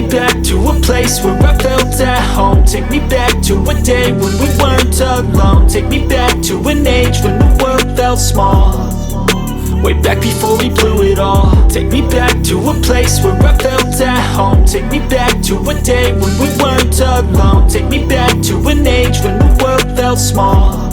back to a place where I felt at home. Take me back to a day when we weren't alone. Take me back to an age when the world felt small, way back before we blew it all. Take me back to a place where I felt at home. Take me back to a day when we weren't alone. Take me back to an age when the world felt small,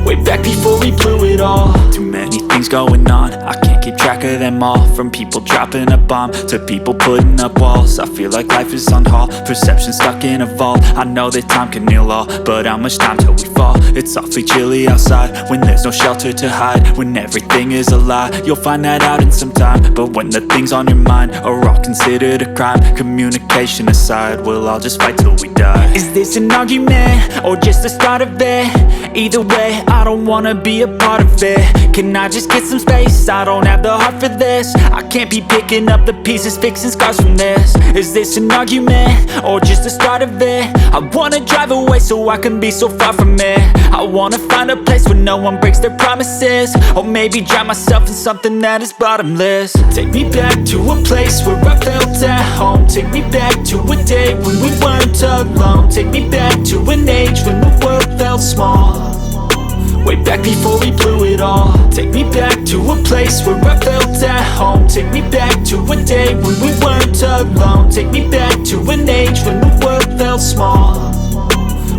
way back before we blew it all. Too many things going on, I can't keep track of them all. From people dropping a bomb to people putting up walls. I feel like life is on hold, perception stuck in a vault. I know that time can heal all, but how much time till we fall? It's awfully chilly outside when there's no shelter to hide. When everything is a lie, you'll find that out in some time. But when the things on your mind are all considered a crime, communication aside, we'll all just fight till we die. Is this an argument or just the start of it? Either way, I don't wanna be a part of it. Can I just get some space? I don't have the heart for this. I can't be picking up the pieces, fixing scars from this. Is this an argument or just the start of it? I wanna drive away so I can be so far from it. I wanna find a place where no one breaks their promises, or maybe drown myself in something that is bottomless. Take me back to a place where I felt at home. Take me back to a day when we weren't alone. Take me back to an age when the world felt small, way back before we blew it all. Take me back to a place where I felt at home. Take me back to a day when we weren't alone. Take me back to an age when the world felt small,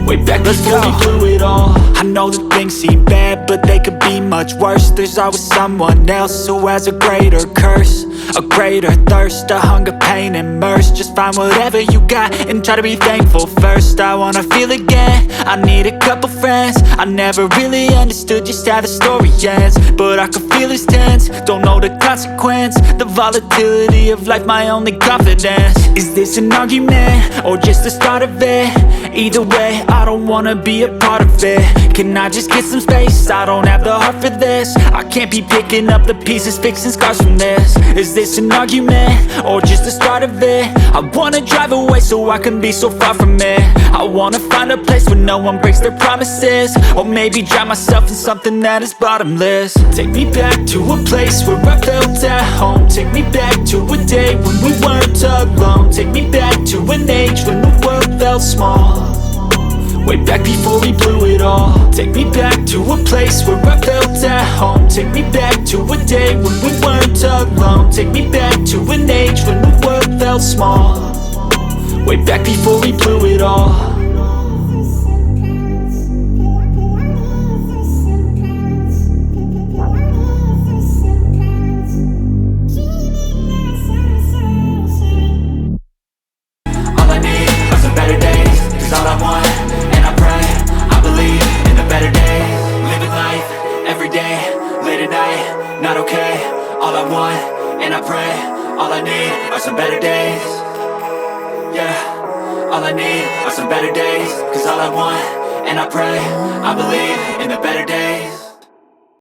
way back before we blew it all. I know that things seem bad, but they could be much worse. There's always someone else who has a greater curse, a greater thirst, a hunger, pain, and mercy. Just find whatever you got and try to be thankful first. I wanna feel again, I need a couple friends. I never really understood just how the story ends, but I can feel it's tense, don't know the consequence. The volatility of life, my only confidence. Is this an argument or just the start of it? Either way, I don't wanna be a part of it. Can I just get some space? I don't have the heart for this. I can't be picking up the pieces, fixing scars from this. Is this an argument or just the start of it? I wanna drive away so I can be so far from it. I wanna find a place where no one breaks their promises, or maybe drown myself in something that is bottomless. Take me back to a place where I felt at home. Take me back to a day when we weren't alone. Take me back to an age when the world felt small, way back before we blew it all. Take me back to a place where I felt at home. Take me back to a day when we weren't alone. Take me back to an age when the world felt small, way back before we blew it all. All I need are some better days, 'cause all I want, and I pray, I believe in the better days. Living life, every day, late at night, not okay. All I want, and I pray, all I need are some better days. Yeah, all I need are some better days, 'cause all I want, and I pray, I believe in the better days.